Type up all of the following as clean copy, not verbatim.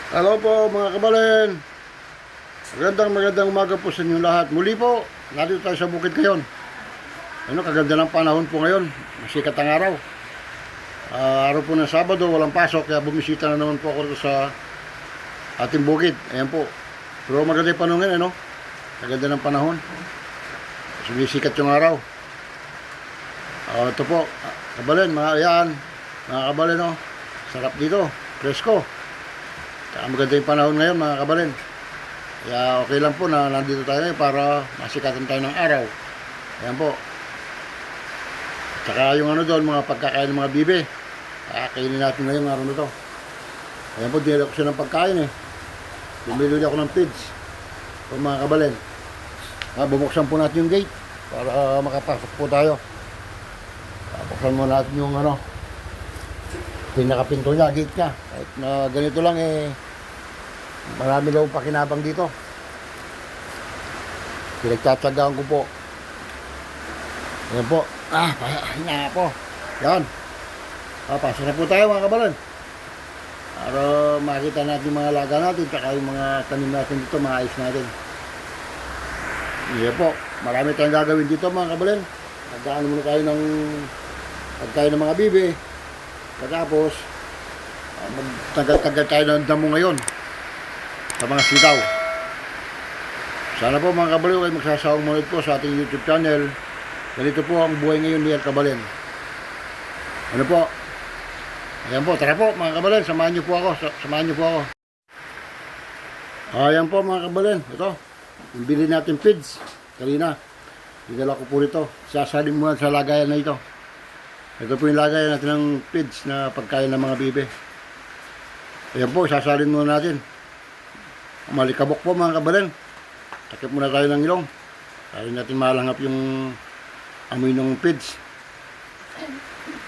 Hello po mga kabalen. Magandang umaga po sa inyo lahat. Muli po, nandito tayo sa Bukid Kayon. Ano, kaganda ng panahon po ngayon. Masikat ang araw. Araw po ng Sabado, walang pasok. Kaya bumisita na naman po ako sa ating bukid. Ayan po. Pero maganda yung panahon ngayon, ano? Kaganda ng panahon. Sumisikat yung araw. Ito po, kabalen, mga kabalen, oh. Sarap dito, presko. Kaya maganda yung panahon ngayon mga kabalen. Kaya okay lang po na nandito tayo ngayon para masikatan tayo ng araw. Ayan po. Tsaka yung ano doon, mga pagkakain ng mga bibe. Kakainin natin ngayon araw na to. Ayan po, dinala ko siya ng pagkain eh. Bumili ako ng pids. So mga kabalen. Bubuksan po natin yung gate para makapasok po tayo. Buksan mo natin yung ano, pinakapinto niya, gate niya. Kahit na ganito lang eh, marami daw pakinabang dito. Pinagtsatsagaan ko po. Ayan po. Hinga po. Yan. Pasok na po tayo mga kabalan. Para makita natin yung mga alaga natin, tsaka yung mga tanim natin dito, maayos natin. Ayan po. Marami tayong gagawin dito mga kabalan. Nagdaan muna tayo ng pagkain ng mga bibi. Pagkatapos, magtagal-tagal tayo ng damo ngayon sa mga sitaw. Sana po mga kabaliw ay magsasawang manood po sa ating YouTube channel. Ganito po ang buhay ngayon ni El Kabalen. Ano po? Ayan po, tara po mga kabalen, samahan niyo po ako. Ayan po mga kabalen, ito. Yung bili natin feeds. Kanina, dinala ko po rito. Sasalin muna sa lagayan na ito. Ito po yung lagay natin ng feeds na pagkain ng mga bibe. Ayan po, sasalin muna natin. Malikabok po mga kabalen. Takip muna tayo ng ilong. Kaya natin malangap yung amoy ng feeds.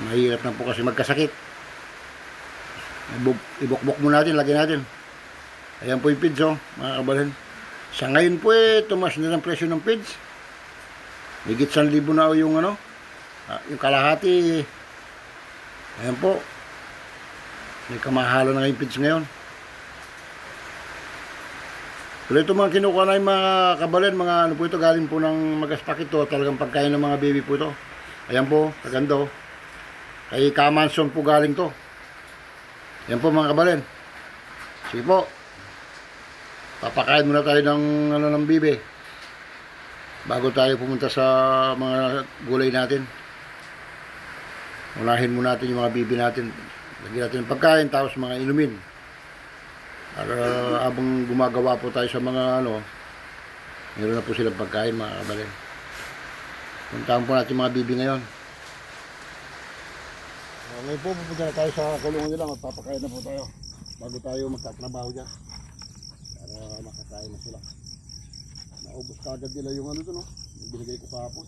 Mahirap na po kasi magkasakit. Ibukbok muna natin, lagyan natin. Ayan po yung feeds oh, mga kabalen. Sa ngayon po tumas na ng presyo ng feeds. Higit 1,000 na yung ano. Yung kalahati, ayan po, may kamahalo na yung feeds ngayon. Pero ito mga kinukuha na yung mga kabalen, mga ano po ito, galing po ng Magaspakit to, talagang pagkain ng mga baby po ito. Ayan po, kaganda oh. Kay Kamanson po galing to. Ayan po mga kabalen. Sige po, papakain muna tayo ng ano ng bibi bago tayo pumunta sa mga gulay natin. Unahin muna natin yung mga bibi natin. Lagyan natin ng pagkain, tapos mga inumin. Para habang gumagawa po tayo sa mga ano, meron na po silang pagkain mga kabalen. Puntahan po natin mga bibi ngayon. Ngayon po, pupunta na tayo sa kulungan nila. Magpapakain na po tayo bago tayo magtatrabaho dyan. Para makakain na sila. Naubos kagad nila yung ano doon, no? Yung binigay ko kahapon.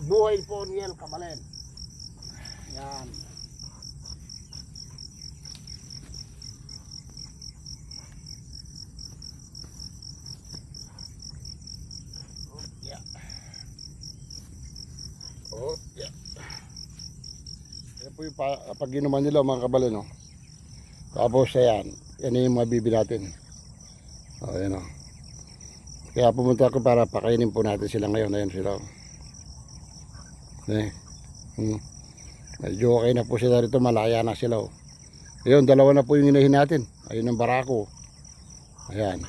Buhay po ni El Kabalen. Yan. Yeah. Yeah. Yan po yung pag-inuman nila mga kabalen, no? Tapos ayan, yan yung mga bibi natin. Ayan o. Kaya pumunta ako para pakainin po natin sila ngayon. Ayan sila. Medyo okay na po sila rito, malaya na sila oh. Ayun, dalawa na po yung inahin natin. Ayun ang barako. Ayan,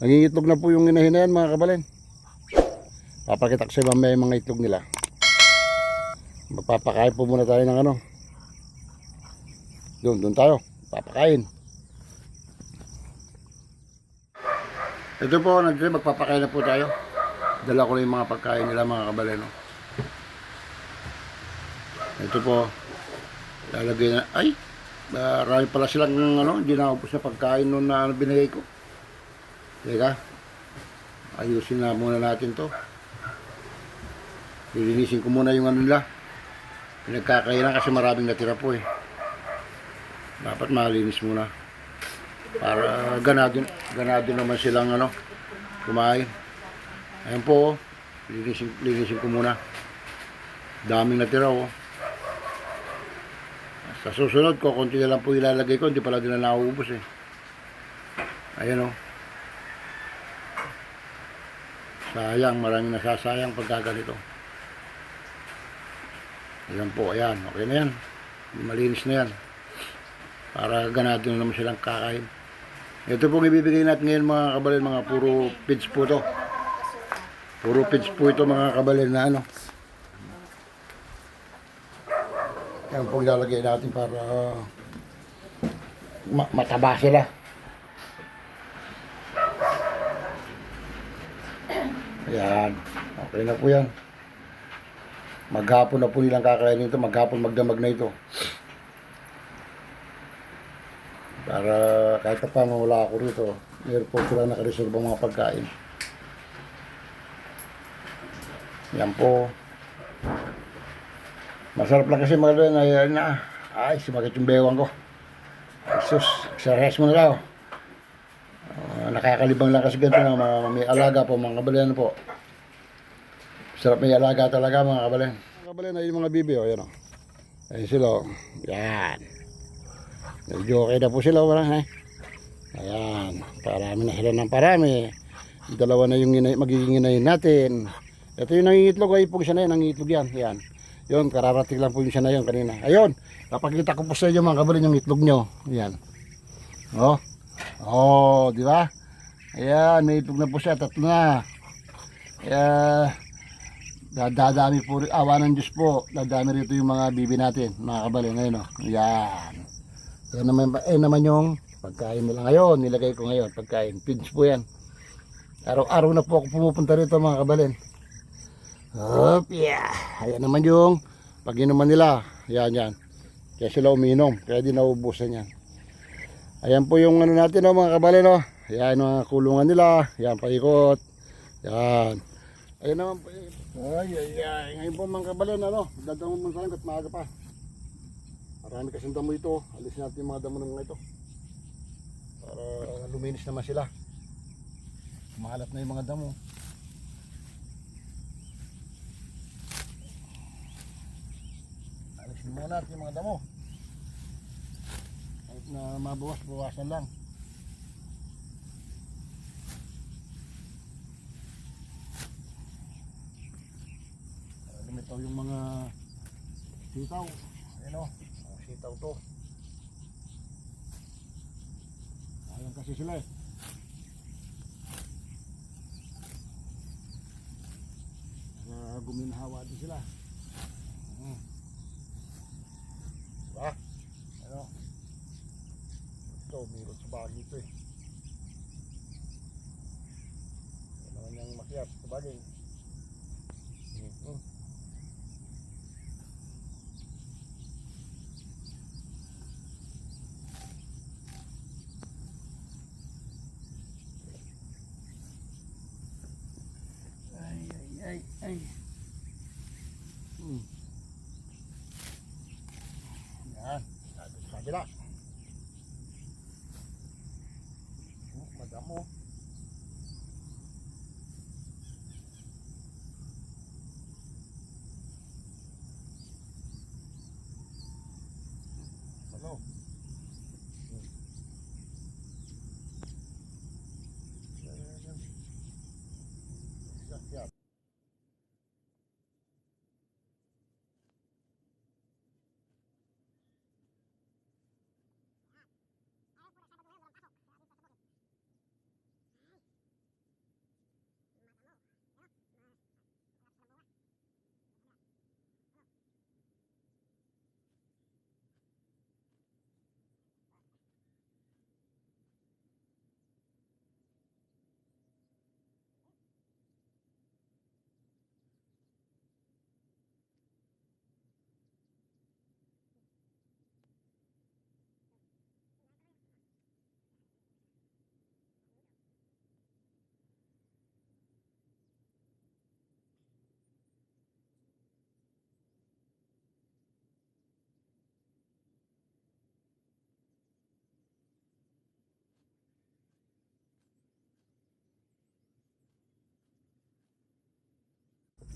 nangingitlog na po yung inahin na yan mga kabalen. Papakita ko sa mamaya yung mga itlog nila. Magpapakain po muna tayo ng ano. Doon tayo, papakain. Ito po, magpapakain na po tayo. Dala ko na yung mga pagkain nila mga kabalen oh. Ito po, lalagay na, ay, marami pala silang ano, hindi na upos na pagkain nun na ano, binigay ko. Teka, ayusin na muna natin to. Lilinisin ko muna yung ano nila. Pinagkakainan kasi maraming natira po eh. Dapat malinis muna. Para ganado naman silang kumain. Ayan po, linisin ko muna. Daming natira oh. Sa susunod ko, konti na lang po ilalagay ko, hindi pala din na nauubos eh. Ayan oh. Sayang, maraming nasasayang pagka ganito. Ayan po, ayan. Okay na yan. Malinis na yan. Para ganado na naman silang kakain. Ito pong ibibigay natin ngayon mga kabalin, mga puro feeds po to. Puro feeds po ito mga kabalin na Yan po ilalagay natin para mataba sila. Ayan. Okay na po yan. Maghapon na po nilang kakainin ito. Maghapon magdamag na ito. Para kahit pa paano wala ako rito, meron po sila nakareserve ang mga pagkain. Yan po. Masarap lang kasi mga ay, sumakit yung bewang ko. Ay, sus, exercise mo na daw. Nakakalibang lang kasi ganito na may alaga po mga kabalan po. Sarap may alaga talaga mga kabalan. Mga kabalan ay yung mga bibi o, yan o. Ayun sila o. Yan. Medyo okay na po sila wala Ayan. Parami na sila ng parami. Dalawa na yung magiging inayin natin. Ito yung nangingitlog ay pong siya na yan. Nangingitlog yan. Yan. Yun, kararating lang po yung siya na yun kanina. Ayun. Napakita ko po sa inyo mga kabalan yung itlog nyo. Yan. Oh. Oh, di ba? Ayan, may itlog na po siya, 3 na. Dadami po, awa ng Diyos po. Dadami rito yung mga bibi natin, mga kabalin. Ngayon, oh. Ayan. Yan naman yung pagkain nila ngayon. Nilagay ko ngayon, pagkain. Feeds po yan. Araw-araw na po ako pumupunta rito, mga kabalin. Hop, yeah. Ayan naman yung pag-inuman nila. Yan. Kaya sila uminom, kaya di naubusan yan. Ayan po yung natin mga kabalin oh. Ayan mga kulungan nila. Ayan paikot. Ayan. Ayan naman po. Ay. Ngayon po mga kabalin dadamon mo sa hanggat maaga pa. Marami kasing damo ito. Alisin natin yung mga damo ng mga ito. Para luminis naman sila. Mahalap na yung mga damo. Alisin muna natin yung mga damo. Na mabawas-bawasan lang. Lumitaw yung mga sitaw. Ayan o, sitaw to. Ayan kasi sila eh. Guminhawa din sila. Diba? Ano? Ito, mayroon sa bagay ito eh. Ano naman yung makyat sa bagay. Ay. Yan, sa kabila. Madamo. Hello. Yan.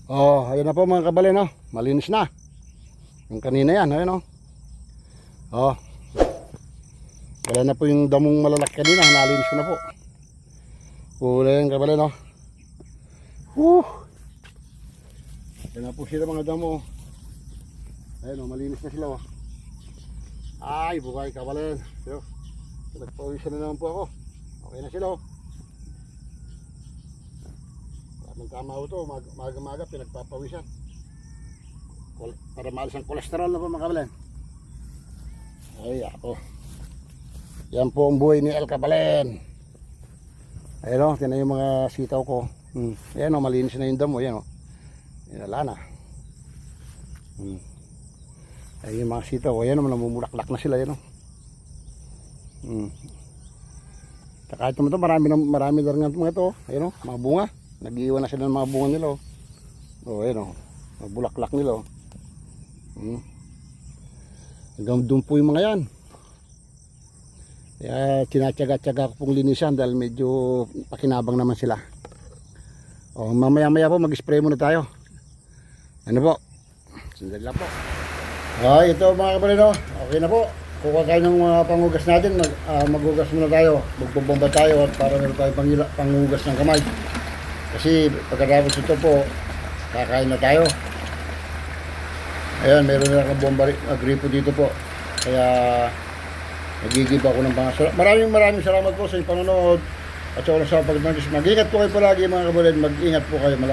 Oh, ayun na po mga kabalin, no? Malinis na. Yung kanina yan, ayun, no? Oh. Wala na po yung damong malalaki kanina, nalinis ko na po. Huli yung kabalin, no? Ayun na po sila mga damo. Ayun, no? Malinis na sila, oh. Ay, bukay kabalin. So, nagpawisan na naman po ako. Okay na sila, oh. Tama ho ito, maga-maga pinagpapawisan para maalis ang kolesterol na po mga kabalen. Ay ako, yan po ang buhay ni El Kabalen. Ayun o, tinan yung mga sitaw ko. Ayan o, malinis na yung damo. Ayan o, inala na. Ayun yung mga sitaw. Ayan o, namumulaklak na sila. Ayan o. Kahit naman ito, marami na rin mga ito. Ayan o, mga bunga. Nag-iwan na sila ng mga bunga nila. Oh, ayun oh. Bulaklak nila. Hanggang doon po yung mga yan. Kaya tinatyaga-tyaga ko pong linisan dahil medyo pakinabang naman sila. Oh, mamaya-maya po mag-spray muna tayo. Ano po? Sandali lang po. Ay, ito mga kabalino. Okay na po. Kuha tayo ng mga pangugas natin. Maghugas muna tayo. Magbobomba tayo at para meron tayo pangugas ng kamay. Kasi pagkatapos ito po, kakain na tayo. Ayan, meron na akong bomba gripo dito po. Kaya nagigib ako ng pangasarap. Maraming salamat po sa inyong panonood. At sa oras sa pagdadagis. Mag-ingat po kayo palagi mga kabalin. Mag-ingat po kayo malagi.